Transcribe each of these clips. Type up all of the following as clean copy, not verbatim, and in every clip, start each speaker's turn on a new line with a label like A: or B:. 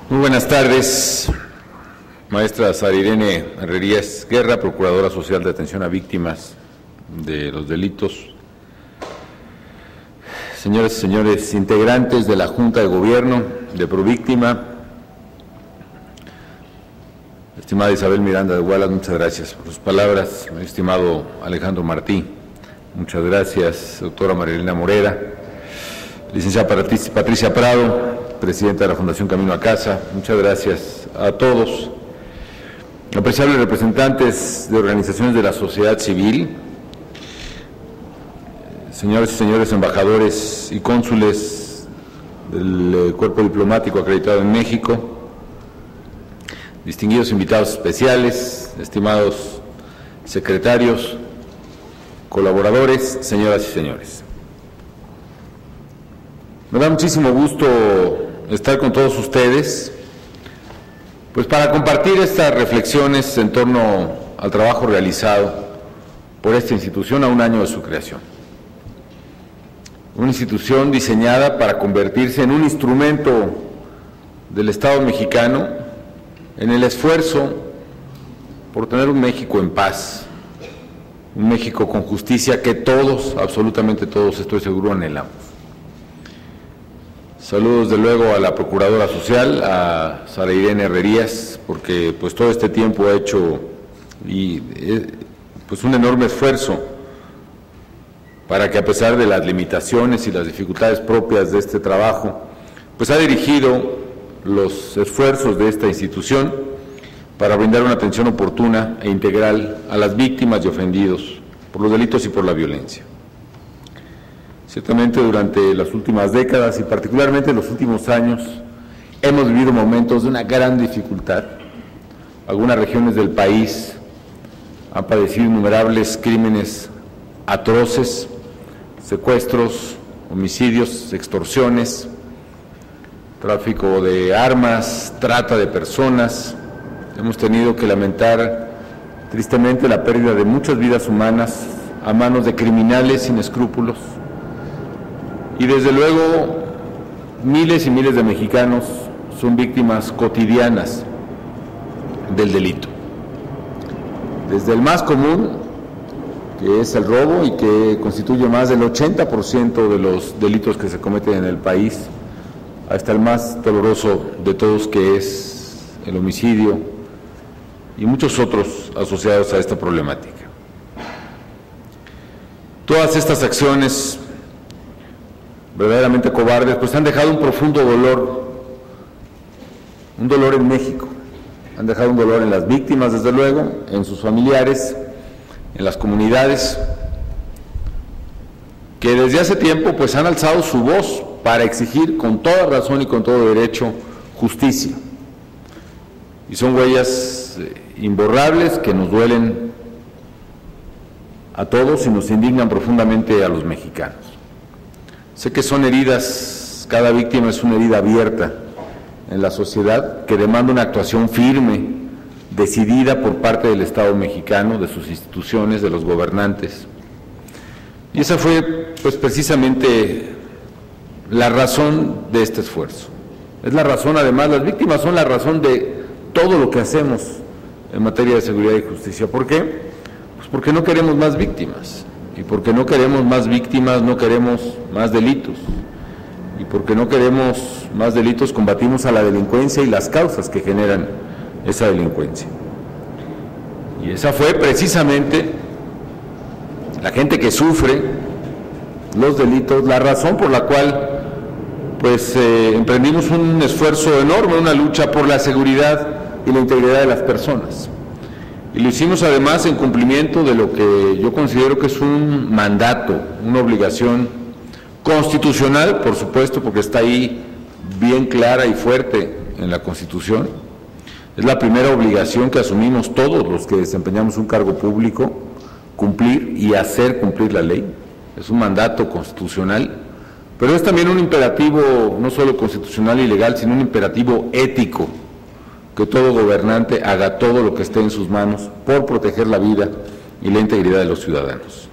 A: Muy buenas tardes, maestra Sara Irene Herrerías Guerra, Procuradora Social de Atención a Víctimas de los Delitos. Señoras y señores integrantes de la Junta de Gobierno de Províctima, estimada Isabel Miranda de Wallace, muchas gracias por sus palabras. Estimado Alejandro Martí, muchas gracias. Doctora Marilena Morera, licenciada Patricia Prado, presidenta de la Fundación Camino a Casa, muchas gracias a todos. Apreciables representantes de organizaciones de la sociedad civil, señores y señores embajadores y cónsules del Cuerpo Diplomático acreditado en México, distinguidos invitados especiales, estimados secretarios, colaboradores, señoras y señores. Me da muchísimo gusto estar con todos ustedes, pues para compartir estas reflexiones en torno al trabajo realizado por esta institución a un año de su creación. Una institución diseñada para convertirse en un instrumento del Estado mexicano en el esfuerzo por tener un México en paz, un México con justicia que todos, absolutamente todos, estoy seguro, anhelamos. Saludos de luego a la Procuradora Social, a Sara Irene Herrerías, porque pues todo este tiempo ha hecho pues un enorme esfuerzo para que, a pesar de las limitaciones y las dificultades propias de este trabajo, pues ha dirigido los esfuerzos de esta institución para brindar una atención oportuna e integral a las víctimas y ofendidos por los delitos y por la violencia. Ciertamente durante las últimas décadas y particularmente en los últimos años hemos vivido momentos de una gran dificultad. Algunas regiones del país han padecido innumerables crímenes atroces, secuestros, homicidios, extorsiones, tráfico de armas, trata de personas. Hemos tenido que lamentar tristemente la pérdida de muchas vidas humanas a manos de criminales sin escrúpulos. Y desde luego, miles y miles de mexicanos son víctimas cotidianas del delito. Desde el más común, que es el robo y que constituye más del 80% de los delitos que se cometen en el país, hasta el más doloroso de todos, que es el homicidio y muchos otros asociados a esta problemática. Todas estas acciones verdaderamente cobardes, pues han dejado un profundo dolor, un dolor en México, han dejado un dolor en las víctimas, desde luego, en sus familiares, en las comunidades, que desde hace tiempo pues han alzado su voz para exigir con toda razón y con todo derecho justicia. Y son huellas imborrables que nos duelen a todos y nos indignan profundamente a los mexicanos. Sé que son heridas, cada víctima es una herida abierta en la sociedad que demanda una actuación firme, decidida por parte del Estado mexicano, de sus instituciones, de los gobernantes. Y esa fue pues precisamente la razón de este esfuerzo. Es la razón, además, las víctimas son la razón de todo lo que hacemos en materia de seguridad y justicia. ¿Por qué? Pues porque no queremos más víctimas. Y porque no queremos más víctimas, no queremos más delitos. Y porque no queremos más delitos, combatimos a la delincuencia y las causas que generan esa delincuencia. Y esa fue precisamente la gente que sufre los delitos, la razón por la cual pues emprendimos un esfuerzo enorme, una lucha por la seguridad y la integridad de las personas. Y lo hicimos además en cumplimiento de lo que yo considero que es un mandato, una obligación constitucional, por supuesto, porque está ahí bien clara y fuerte en la Constitución. Es la primera obligación que asumimos todos los que desempeñamos un cargo público, cumplir y hacer cumplir la ley. Es un mandato constitucional, pero es también un imperativo no solo constitucional y legal, sino un imperativo ético, que todo gobernante haga todo lo que esté en sus manos por proteger la vida y la integridad de los ciudadanos.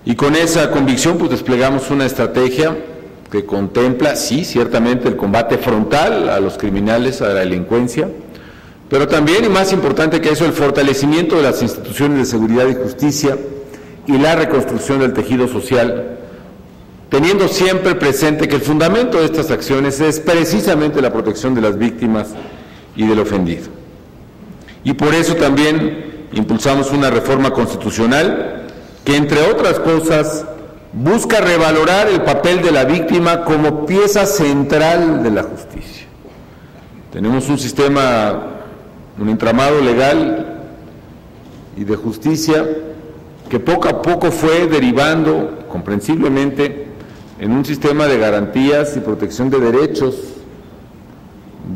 A: Y con esa convicción pues desplegamos una estrategia que contempla, sí, ciertamente el combate frontal a los criminales, a la delincuencia, pero también, y más importante que eso, el fortalecimiento de las instituciones de seguridad y justicia y la reconstrucción del tejido social, teniendo siempre presente que el fundamento de estas acciones es precisamente la protección de las víctimas y del ofendido. Y por eso también impulsamos una reforma constitucional que, entre otras cosas, busca revalorar el papel de la víctima como pieza central de la justicia. Tenemos un sistema, un entramado legal y de justicia que poco a poco fue derivando, comprensiblemente, en un sistema de garantías y protección de derechos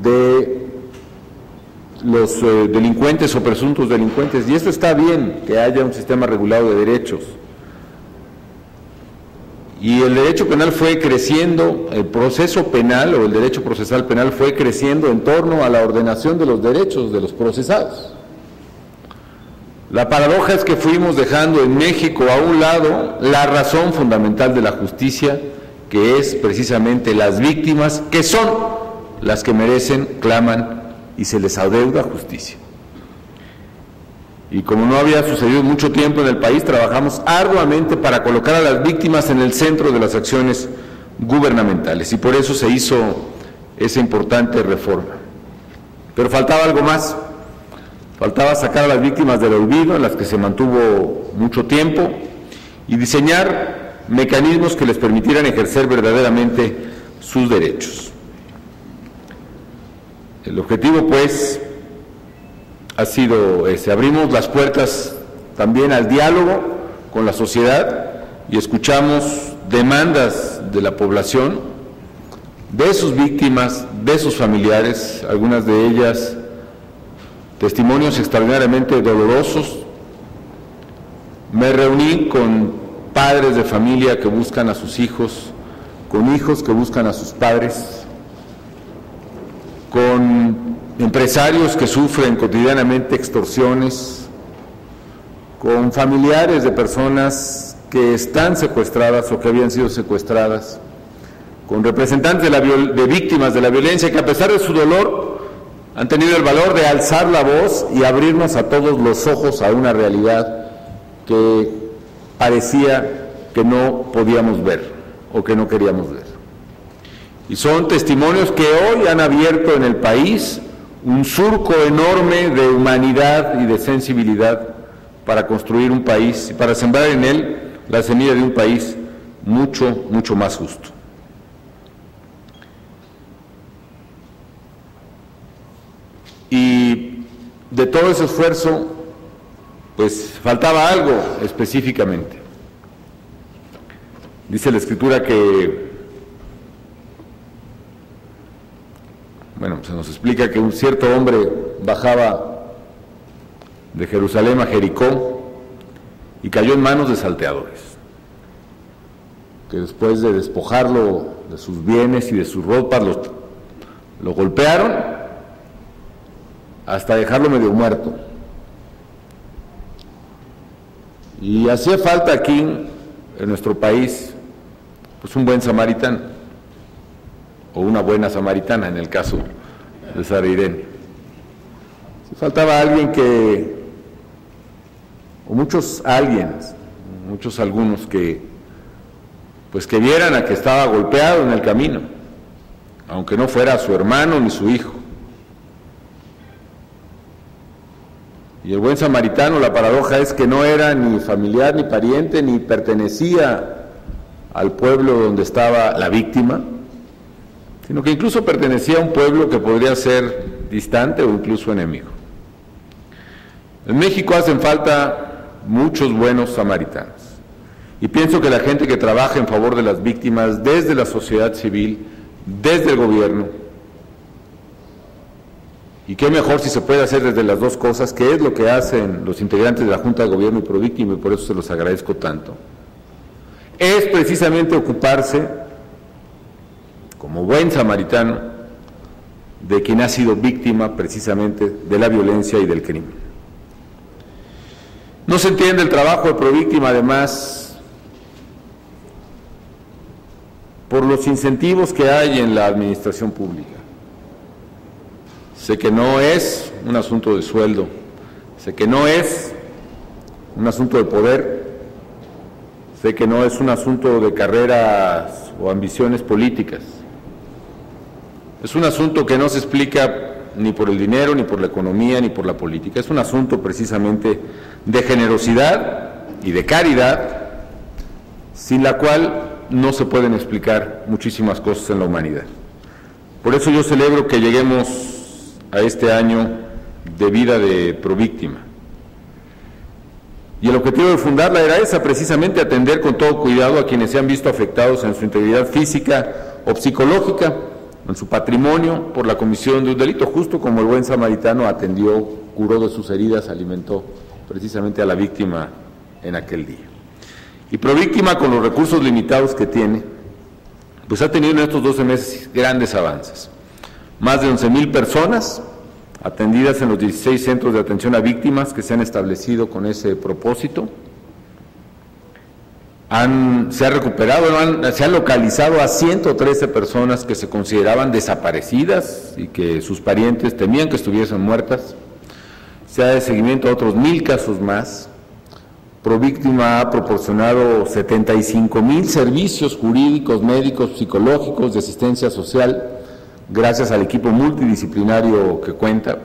A: de los delincuentes o presuntos delincuentes, y eso está bien, que haya un sistema regulado de derechos. Y el derecho penal fue creciendo, el proceso penal o el derecho procesal penal fue creciendo en torno a la ordenación de los derechos de los procesados. La paradoja es que fuimos dejando en México a un lado la razón fundamental de la justicia, que es precisamente las víctimas, que son las que merecen, claman y se les adeuda justicia. Y como no había sucedido mucho tiempo en el país, trabajamos arduamente para colocar a las víctimas en el centro de las acciones gubernamentales, y por eso se hizo esa importante reforma. Pero faltaba algo más, faltaba sacar a las víctimas del olvido, en las que se mantuvo mucho tiempo, y diseñar mecanismos que les permitieran ejercer verdaderamente sus derechos. El objetivo, pues, ha sido ese. Abrimos las puertas también al diálogo con la sociedad y escuchamos demandas de la población, de sus víctimas, de sus familiares, algunas de ellas testimonios extraordinariamente dolorosos. Me reuní con padres de familia que buscan a sus hijos, con hijos que buscan a sus padres, con empresarios que sufren cotidianamente extorsiones, con familiares de personas que están secuestradas o que habían sido secuestradas, con representantes de víctimas de la violencia que, a pesar de su dolor, han tenido el valor de alzar la voz y abrirnos a todos los ojos a una realidad que parecía que no podíamos ver o que no queríamos ver. Y son testimonios que hoy han abierto en el país un surco enorme de humanidad y de sensibilidad para construir un país y para sembrar en él la semilla de un país mucho, mucho más justo. Y de todo ese esfuerzo, pues faltaba algo específicamente. Dice la Escritura que, bueno, se nos explica que un cierto hombre bajaba de Jerusalén a Jericó y cayó en manos de salteadores, que después de despojarlo de sus bienes y de sus ropas, lo golpearon hasta dejarlo medio muerto. Y hacía falta aquí, en nuestro país, pues un buen samaritano, o una buena samaritana en el caso de Sara Irene. Faltaba alguien que, o muchos algunos que, pues que vieran a que estaba golpeado en el camino, aunque no fuera su hermano ni su hijo. Y el buen samaritano, la paradoja es que no era ni familiar ni pariente, ni pertenecía al pueblo donde estaba la víctima, sino que incluso pertenecía a un pueblo que podría ser distante o incluso enemigo. En México hacen falta muchos buenos samaritanos, y pienso que la gente que trabaja en favor de las víctimas, desde la sociedad civil, desde el gobierno, y qué mejor si se puede hacer desde las dos cosas, que es lo que hacen los integrantes de la Junta de Gobierno y Províctima, y por eso se los agradezco tanto, es precisamente ocuparse, como buen samaritano, de quien ha sido víctima precisamente de la violencia y del crimen. No se entiende el trabajo de Províctima, además, por los incentivos que hay en la administración pública. Sé que no es un asunto de sueldo, sé que no es un asunto de poder, sé que no es un asunto de carreras o ambiciones políticas. Es un asunto que no se explica ni por el dinero, ni por la economía, ni por la política. Es un asunto precisamente de generosidad y de caridad, sin la cual no se pueden explicar muchísimas cosas en la humanidad. Por eso yo celebro que lleguemos a este año de vida de Províctima. Y el objetivo de fundarla era esa, precisamente atender con todo cuidado a quienes se han visto afectados en su integridad física o psicológica, en su patrimonio, por la comisión de un delito, justo como el buen samaritano atendió, curó de sus heridas, alimentó precisamente a la víctima en aquel día. Y Províctima, con los recursos limitados que tiene, pues ha tenido en estos 12 meses grandes avances. Más de 11,000 personas atendidas en los 16 centros de atención a víctimas que se han establecido con ese propósito. Se han localizado a 113 personas que se consideraban desaparecidas y que sus parientes temían que estuviesen muertas. Se ha dado seguimiento a otros 1,000 casos más. Províctima ha proporcionado 75,000 servicios jurídicos, médicos, psicológicos, de asistencia social, gracias al equipo multidisciplinario que cuenta.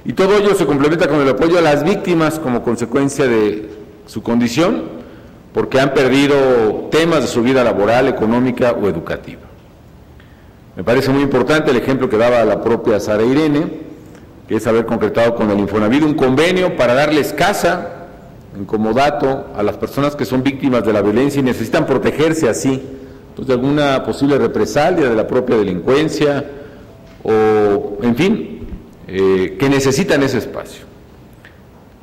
A: Y todo ello se complementa con el apoyo a las víctimas como consecuencia de su condición, porque han perdido temas de su vida laboral, económica o educativa. Me parece muy importante el ejemplo que daba la propia Sara Irene, que es haber concretado con el Infonavit un convenio para darles casa en comodato a las personas que son víctimas de la violencia y necesitan protegerse así, pues, de alguna posible represalia de la propia delincuencia o, en fin, que necesitan ese espacio.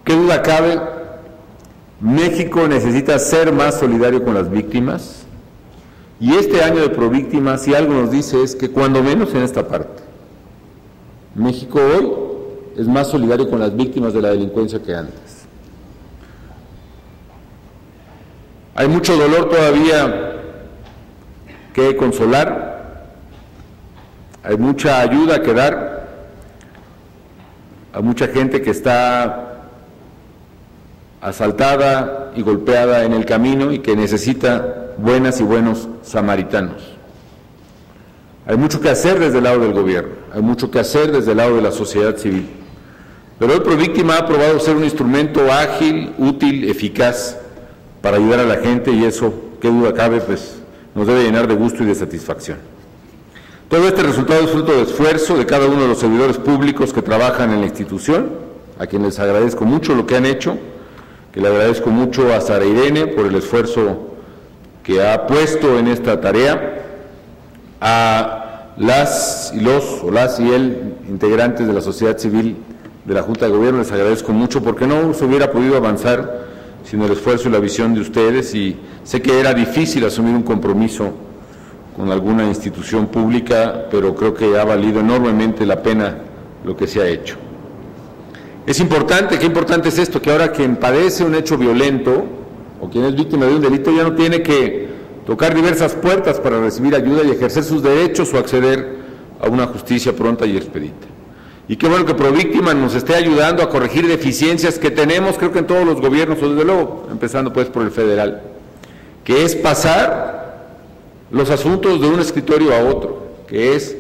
A: ¿Qué duda cabe? México necesita ser más solidario con las víctimas, y este año de Províctima, si algo nos dice, es que cuando menos en esta parte, México hoy es más solidario con las víctimas de la delincuencia que antes. Hay mucho dolor todavía que consolar, hay mucha ayuda que dar, hay mucha gente que está asaltada y golpeada en el camino y que necesita buenas y buenos samaritanos. Hay mucho que hacer desde el lado del gobierno, hay mucho que hacer desde el lado de la sociedad civil. Pero hoy Províctima ha probado ser un instrumento ágil, útil, eficaz para ayudar a la gente, y eso, qué duda cabe, pues nos debe llenar de gusto y de satisfacción. Todo este resultado es fruto de esfuerzo de cada uno de los servidores públicos que trabajan en la institución, a quienes les agradezco mucho lo que han hecho, que le agradezco mucho a Sara Irene por el esfuerzo que ha puesto en esta tarea, a las y el integrantes de la sociedad civil de la Junta de Gobierno, les agradezco mucho porque no se hubiera podido avanzar sin el esfuerzo y la visión de ustedes, y sé que era difícil asumir un compromiso con alguna institución pública, pero creo que ha valido enormemente la pena lo que se ha hecho. Es importante, ¿qué importante es esto? Que ahora quien padece un hecho violento o quien es víctima de un delito ya no tiene que tocar diversas puertas para recibir ayuda y ejercer sus derechos o acceder a una justicia pronta y expedita. Y qué bueno que Províctima nos esté ayudando a corregir deficiencias que tenemos, creo que en todos los gobiernos, o desde luego, empezando pues por el federal, que es pasar los asuntos de un escritorio a otro, que es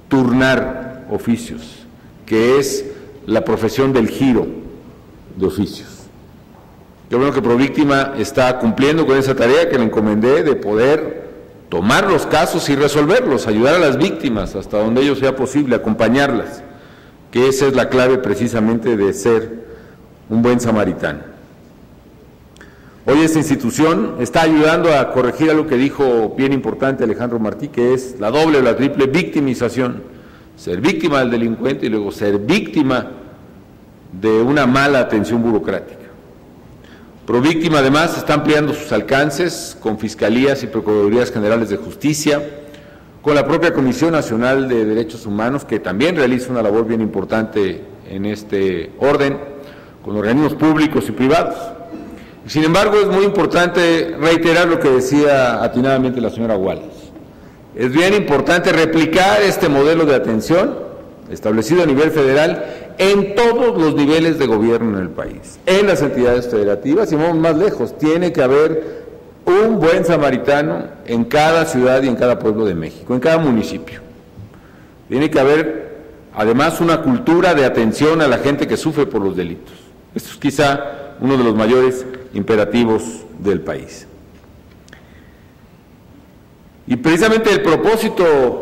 A: turnar oficios, que es la profesión del giro de oficios. Qué bueno que Províctima está cumpliendo con esa tarea que le encomendé de poder tomar los casos y resolverlos, ayudar a las víctimas hasta donde ello sea posible, acompañarlas, que esa es la clave precisamente de ser un buen samaritano. Hoy esta institución está ayudando a corregir algo que dijo bien importante Alejandro Martí, que es la doble o la triple victimización: ser víctima del delincuente y luego ser víctima de una mala atención burocrática. Províctima además está ampliando sus alcances con fiscalías y procuradurías generales de justicia, con la propia Comisión Nacional de Derechos Humanos, que también realiza una labor bien importante en este orden, con organismos públicos y privados. Sin embargo, es muy importante reiterar lo que decía atinadamente la señora Wallace. es bien importante replicar este modelo de atención establecido a nivel federal en todos los niveles de gobierno en el país, en las entidades federativas, y vamos más lejos, tiene que haber un buen samaritano en cada ciudad y en cada pueblo de México, en cada municipio. Tiene que haber además una cultura de atención a la gente que sufre por los delitos. Esto es quizá uno de los mayores imperativos del país. Y precisamente el propósito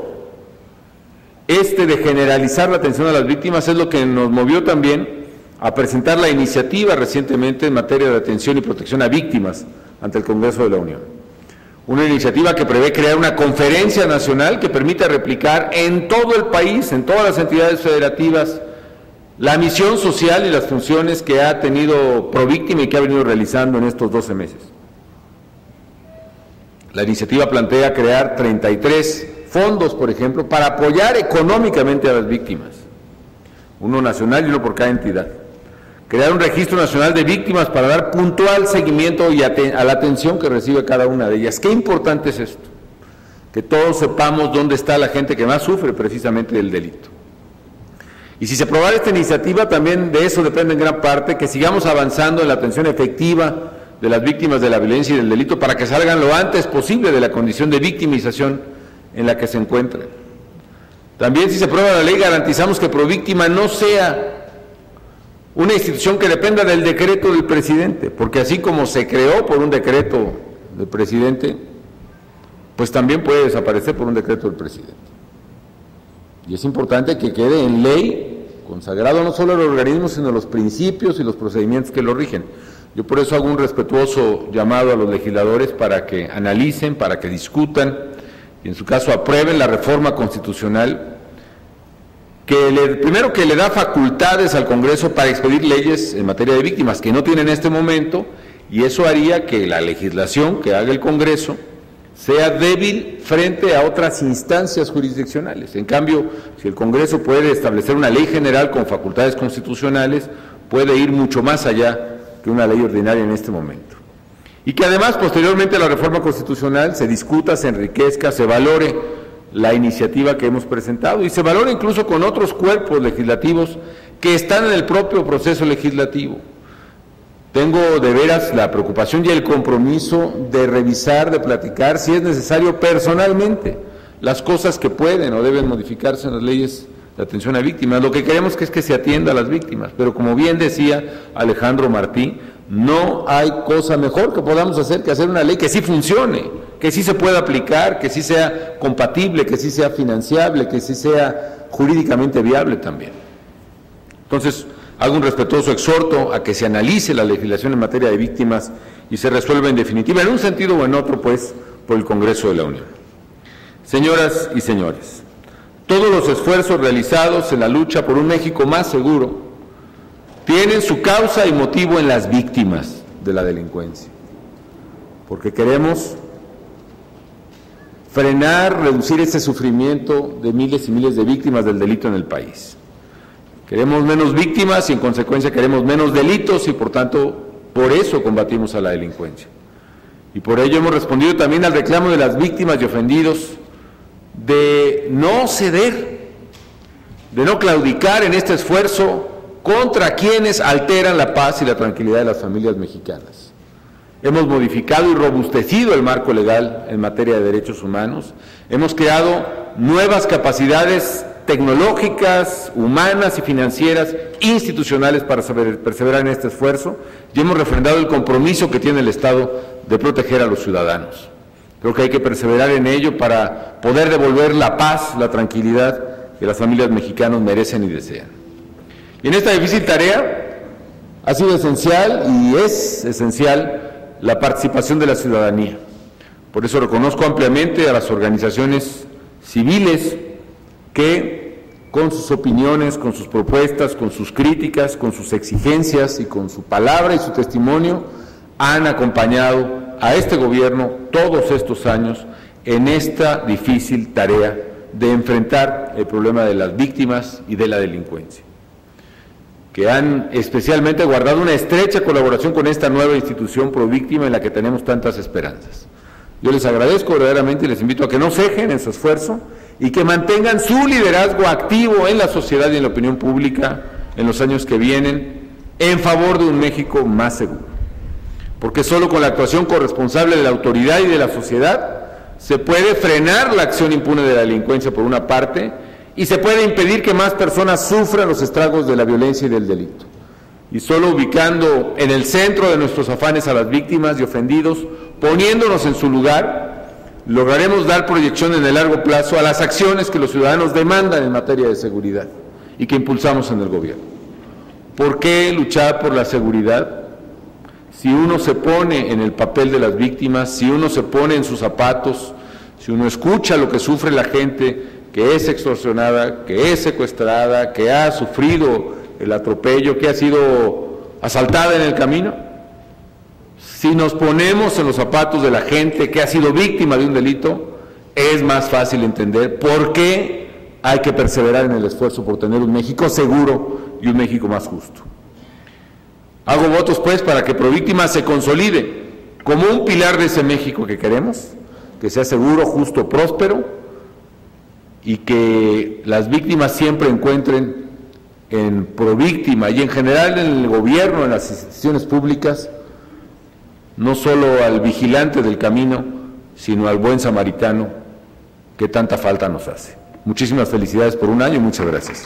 A: de generalizar la atención a las víctimas es lo que nos movió también a presentar la iniciativa recientemente en materia de atención y protección a víctimas ante el Congreso de la Unión. Una iniciativa que prevé crear una conferencia nacional que permita replicar en todo el país, en todas las entidades federativas, la misión social y las funciones que ha tenido Províctima y que ha venido realizando en estos 12 meses. La iniciativa plantea crear 33 fondos, por ejemplo, para apoyar económicamente a las víctimas, uno nacional y uno por cada entidad. Crear un registro nacional de víctimas para dar puntual seguimiento y a la atención que recibe cada una de ellas. Qué importante es esto, que todos sepamos dónde está la gente que más sufre precisamente del delito. Y si se aprobara esta iniciativa, también de eso depende en gran parte que sigamos avanzando en la atención efectiva de las víctimas de la violencia y del delito para que salgan lo antes posible de la condición de victimización en la que se encuentran. También, si se aprueba la ley, garantizamos que Províctima no sea una institución que dependa del decreto del presidente, porque así como se creó por un decreto del presidente, pues también puede desaparecer por un decreto del presidente. Y es importante que quede en ley, consagrado no solo el organismo, sino los principios y los procedimientos que lo rigen. Yo por eso hago un respetuoso llamado a los legisladores para que analicen, para que discutan, y en su caso aprueben la reforma constitucional, primero que le da facultades al Congreso para expedir leyes en materia de víctimas, que no tiene en este momento, y eso haría que la legislación que haga el Congreso sea débil frente a otras instancias jurisdiccionales. En cambio, si el Congreso puede establecer una ley general con facultades constitucionales, puede ir mucho más allá que una ley ordinaria en este momento. Y que además, posteriormente a la reforma constitucional, se discuta, se enriquezca, se valore la iniciativa que hemos presentado y se valore incluso con otros cuerpos legislativos que están en el propio proceso legislativo. Tengo de veras la preocupación y el compromiso de revisar, de platicar, si es necesario personalmente, las cosas que pueden o deben modificarse en las leyes de atención a víctimas. Lo que queremos es que se atienda a las víctimas, pero como bien decía Alejandro Martí, no hay cosa mejor que podamos hacer que hacer una ley que sí funcione, que sí se pueda aplicar, que sí sea compatible, que sí sea financiable, que sí sea jurídicamente viable también. Entonces, hago un respetuoso exhorto a que se analice la legislación en materia de víctimas y se resuelva en definitiva, en un sentido o en otro, pues, por el Congreso de la Unión. Señoras y señores, todos los esfuerzos realizados en la lucha por un México más seguro tienen su causa y motivo en las víctimas de la delincuencia, porque queremos frenar, reducir ese sufrimiento de miles y miles de víctimas del delito en el país. Queremos menos víctimas y en consecuencia queremos menos delitos y por tanto por eso combatimos a la delincuencia. Y por ello hemos respondido también al reclamo de las víctimas y ofendidos de no ceder, de no claudicar en este esfuerzo contra quienes alteran la paz y la tranquilidad de las familias mexicanas. Hemos modificado y robustecido el marco legal en materia de derechos humanos, hemos creado nuevas capacidades tecnológicas, humanas y financieras, institucionales para perseverar en este esfuerzo y hemos refrendado el compromiso que tiene el Estado de proteger a los ciudadanos. Creo que hay que perseverar en ello para poder devolver la paz, la tranquilidad que las familias mexicanas merecen y desean. Y en esta difícil tarea ha sido esencial y es esencial la participación de la ciudadanía. Por eso reconozco ampliamente a las organizaciones civiles que con sus opiniones, con sus propuestas, con sus críticas, con sus exigencias y con su palabra y su testimonio han acompañado a este gobierno todos estos años en esta difícil tarea de enfrentar el problema de las víctimas y de la delincuencia, que han especialmente guardado una estrecha colaboración con esta nueva institución Províctima en la que tenemos tantas esperanzas. Yo les agradezco verdaderamente y les invito a que no cejen en su esfuerzo y que mantengan su liderazgo activo en la sociedad y en la opinión pública en los años que vienen en favor de un México más seguro. Porque solo con la actuación corresponsable de la autoridad y de la sociedad se puede frenar la acción impune de la delincuencia por una parte y se puede impedir que más personas sufran los estragos de la violencia y del delito. Y solo ubicando en el centro de nuestros afanes a las víctimas y ofendidos, poniéndonos en su lugar, lograremos dar proyección en el largo plazo a las acciones que los ciudadanos demandan en materia de seguridad y que impulsamos en el gobierno. ¿Por qué luchar por la seguridad? Si uno se pone en el papel de las víctimas, si uno se pone en sus zapatos, si uno escucha lo que sufre la gente que es extorsionada, que es secuestrada, que ha sufrido el atropello, que ha sido asaltada en el camino, si nos ponemos en los zapatos de la gente que ha sido víctima de un delito, es más fácil entender por qué hay que perseverar en el esfuerzo por tener un México seguro y un México más justo. Hago votos, pues, para que Províctima se consolide como un pilar de ese México que queremos, que sea seguro, justo, próspero, y que las víctimas siempre encuentren en Províctima y en general en el gobierno, en las instituciones públicas, no solo al vigilante del camino, sino al buen samaritano que tanta falta nos hace. Muchísimas felicidades por un año y muchas gracias.